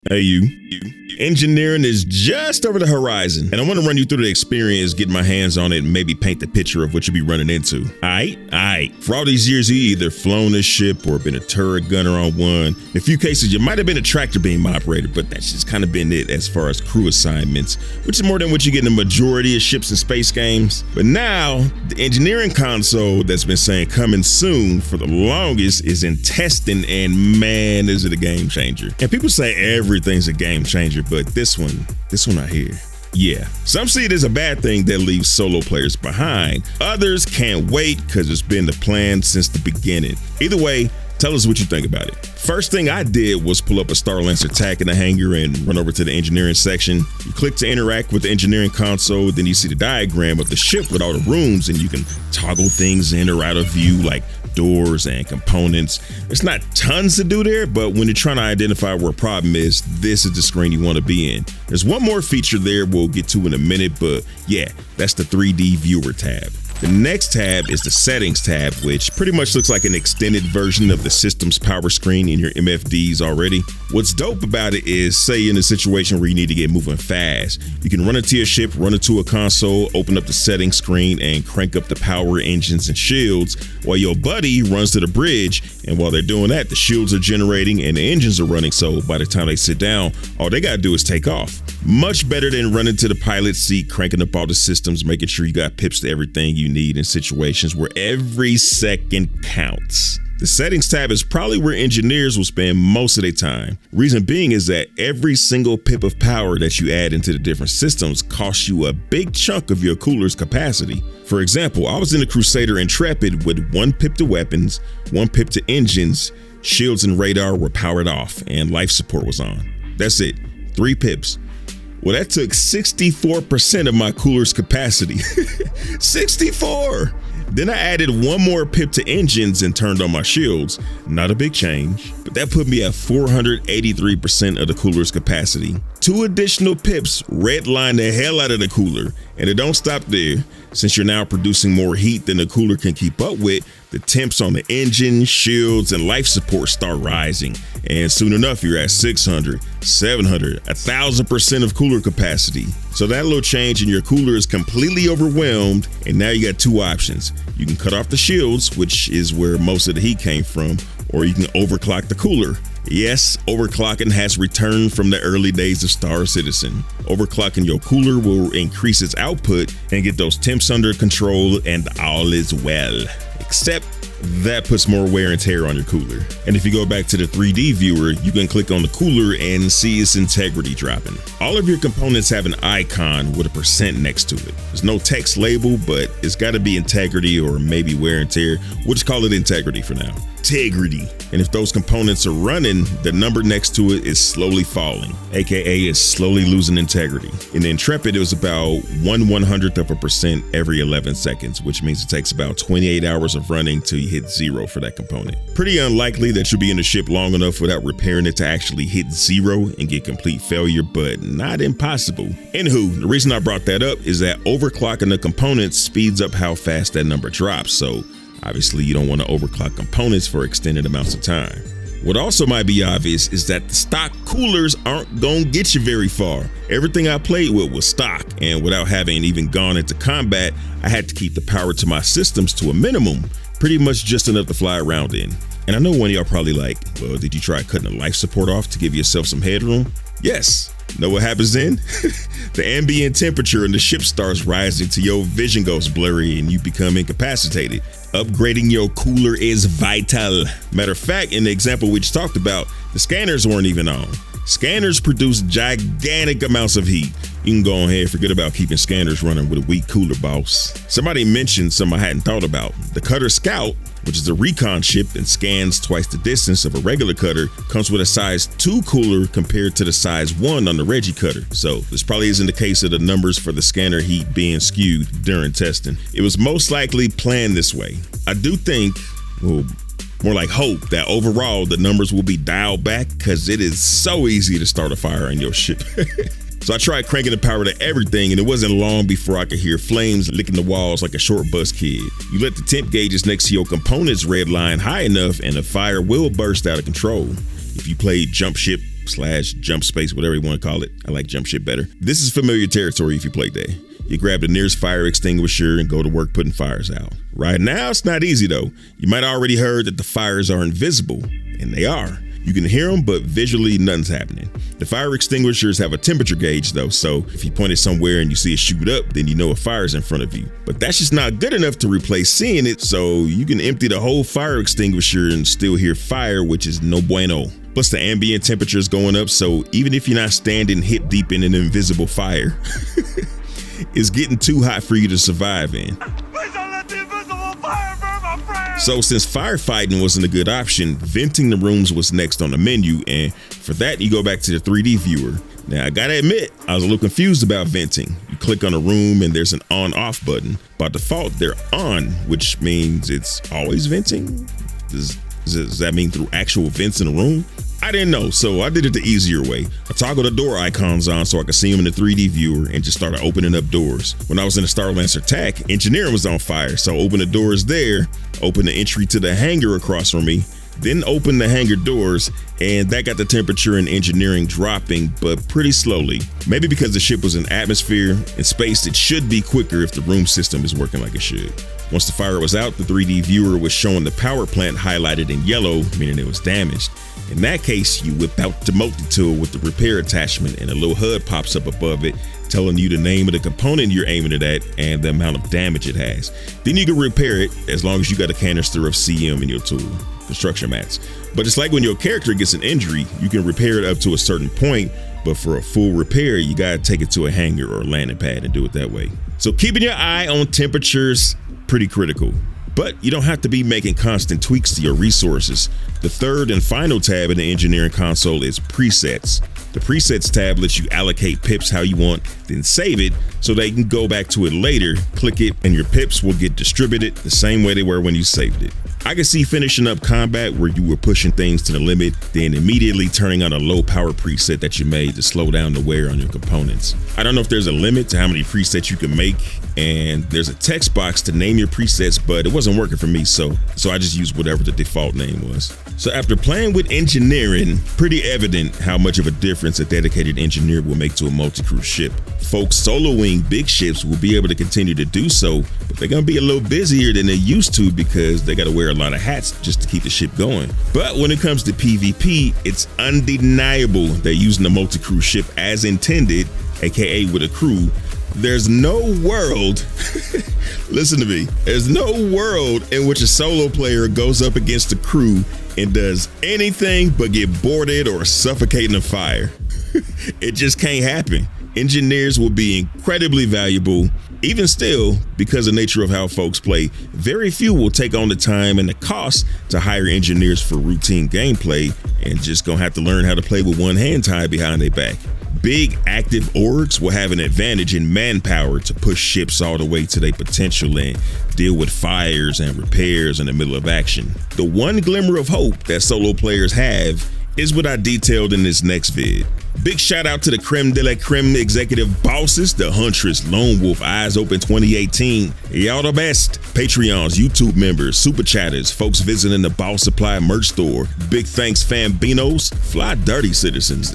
Hey, you. Engineering is just over the horizon, and I want to run you through the experience, get my hands on it, and maybe paint the picture of what you'll be running into. Aight. For all these years, you either flown a ship or been a turret gunner on one. In a few cases, you might have been a tractor beam operator, but that's just kind of been it as far as crew assignments, which is more than what you get in the majority of ships and space games. But now, the engineering console that's been saying coming soon for the longest is in testing, and man, is it a game changer. And people say everything's a game changer, but this one I hear. Yeah, some see it as a bad thing that leaves solo players behind. Others can't wait because it's been the plan since the beginning. Either way, tell us what you think about it. First thing I did was pull up a Star Lancer TAC in the hangar and run over to the engineering section. You click to interact with the engineering console, then you see the diagram of the ship with all the rooms, and you can toggle things in or out of view like doors and components. There's not tons to do there, but when you're trying to identify where a problem is, this is the screen you want to be in. There's one more feature there we'll get to in a minute, but yeah, that's the 3D viewer tab. The next tab is the settings tab, which pretty much looks like an extended version of the system's power screen in your MFDs already. What's dope about it is, say you're in a situation where you need to get moving fast, you can run into your ship, run into a console, open up the settings screen, and crank up the power, engines, and shields while your buddy runs to the bridge. And while they're doing that, the shields are generating and the engines are running, so by the time they sit down, all they gotta do is take off. Much better than running to the pilot seat, cranking up all the systems, making sure you got pips to everything you need in situations where every second counts. The settings tab is probably where engineers will spend most of their time. Reason being is that every single pip of power that you add into the different systems costs you a big chunk of your cooler's capacity. For example, I was in the Crusader Intrepid with 1 pip to weapons, 1 pip to engines, shields and radar were powered off, and life support was on. That's it, 3 pips. Well, that took 64% of my cooler's capacity. 64! Then I added 1 more pip to engines and turned on my shields. Not a big change, but that put me at 483% of the cooler's capacity. 2 additional pips redline the hell out of the cooler, and it don't stop there. Since you're now producing more heat than the cooler can keep up with, the temps on the engine, shields, and life support start rising. And soon enough, you're at 600, 700, 1,000% of cooler capacity. So that little change in your cooler is completely overwhelmed, and now you got 2 options. You can cut off the shields, which is where most of the heat came from, or you can overclock the cooler. Yes, overclocking has returned from the early days of Star Citizen. Overclocking your cooler will increase its output and get those temps under control, and all is well. Except that puts more wear and tear on your cooler. And if you go back to the 3D viewer, you can click on the cooler and see its integrity dropping. All of your components have an icon with a % next to it. There's no text label, but it's got to be integrity or maybe wear and tear. We'll just call it integrity for now. Integrity. And if those components are running, the number next to it is slowly falling, aka it's slowly losing integrity. In the Intrepid, it was about 1/100% every 11 seconds, which means it takes about 28 hours of running till you hit 0 for that component. Pretty unlikely that you'll be in the ship long enough without repairing it to actually hit 0 and get complete failure, but not impossible. Anywho, the reason I brought that up is that overclocking the components speeds up how fast that number drops, so obviously you don't want to overclock components for extended amounts of time. What also might be obvious is that the stock coolers aren't gonna get you very far. Everything I played with was stock, and without having even gone into combat, I had to keep the power to my systems to a minimum, pretty much just enough to fly around in. And I know one of y'all probably like, well, did you try cutting the life support off to give yourself some headroom? Yes. Know what happens then? The ambient temperature in the ship starts rising till your vision goes blurry and you become incapacitated. Upgrading your cooler is vital. Matter of fact, in the example we just talked about, the scanners weren't even on. Scanners produce gigantic amounts of heat. You can go ahead and forget about keeping scanners running with a weak cooler, boss. Somebody mentioned something I hadn't thought about. The Cutter Scout, which is a recon ship and scans twice the distance of a regular cutter, comes with a size 2 cooler compared to the size 1 on the Reggie cutter. So this probably isn't the case of the numbers for the scanner heat being skewed during testing. It was most likely planned this way. I do think, well, more like hope, that overall the numbers will be dialed back because it is so easy to start a fire on your ship. So I tried cranking the power to everything, and it wasn't long before I could hear flames licking the walls like a short bus kid. You let the temp gauges next to your components redline high enough and the fire will burst out of control. If you played Jump Ship / jump space, whatever you want to call it. I like jump ship better. This is familiar territory if you played that. You grab the nearest fire extinguisher and go to work putting fires out. Right now, it's not easy though. You might have already heard that the fires are invisible, and they are. You can hear them, but visually nothing's happening. The fire extinguishers have a temperature gauge though, so if you point it somewhere and you see it shoot up, then you know a fire's in front of you. But that's just not good enough to replace seeing it, so you can empty the whole fire extinguisher and still hear fire, which is no bueno. Plus the ambient temperature is going up, so even if you're not standing hip deep in an invisible fire, it's getting too hot for you to survive in. So since firefighting wasn't a good option, venting the rooms was next on the menu, and for that you go back to the 3D viewer. Now I gotta admit, I was a little confused about venting. You click on a room and there's an on-off button. By default, they're on, which means it's always venting? Does that mean through actual vents in the room? I didn't know, so I did it the easier way. I toggled the door icons on so I could see them in the 3D viewer and just started opening up doors. When I was in the Starlancer TAC, engineering was on fire, so open the doors there, open the entry to the hangar across from me, then open the hangar doors, and that got the temperature in engineering dropping, but pretty slowly. Maybe because the ship was in atmosphere. In space, it should be quicker if the room system is working like it should. Once the fire was out, the 3D viewer was showing the power plant highlighted in yellow, meaning it was damaged. In that case, you whip out the multi-tool with the repair attachment and a little HUD pops up above it, telling you the name of the component you're aiming it at and the amount of damage it has. Then you can repair it as long as you got a canister of CM in your tool, construction mats. But it's like when your character gets an injury, you can repair it up to a certain point, but for a full repair, you gotta take it to a hangar or landing pad and do it that way. So keeping your eye on temperatures, pretty critical. But you don't have to be making constant tweaks to your resources. The third and final tab in the engineering console is presets. The presets tab lets you allocate pips how you want, then save it so that you can go back to it later, click it, and your pips will get distributed the same way they were when you saved it. I can see finishing up combat where you were pushing things to the limit, then immediately turning on a low power preset that you made to slow down the wear on your components. I don't know if there's a limit to how many presets you can make, and there's a text box to name your presets, but it wasn't working for me, so I just used whatever the default name was. So after playing with engineering, pretty evident how much of a difference a dedicated engineer will make to a multi-crew ship. Folks soloing big ships will be able to continue to do so, but they're gonna be a little busier than they used to because they gotta wear a lot of hats just to keep the ship going. But when it comes to PvP, it's undeniable that using a multi-crew ship as intended, aka with a crew, there's no world, listen to me, there's no world in which a solo player goes up against a crew and does anything but get boarded or suffocate in a fire. It just can't happen. Engineers will be incredibly valuable. Even still, because of the nature of how folks play, very few will take on the time and the cost to hire engineers for routine gameplay and just gonna have to learn how to play with one hand tied behind their back. Big active orgs will have an advantage in manpower to push ships all the way to their potential and deal with fires and repairs in the middle of action. The one glimmer of hope that solo players have is what I detailed in this next vid. Big shout out to the creme de la creme executive bosses, the Huntress, Lone Wolf, Eyes Open 2018. Y'all the best. Patreons, YouTube members, super chatters, folks visiting the Boss Supply merch store. Big thanks Fambinos, fly dirty citizens.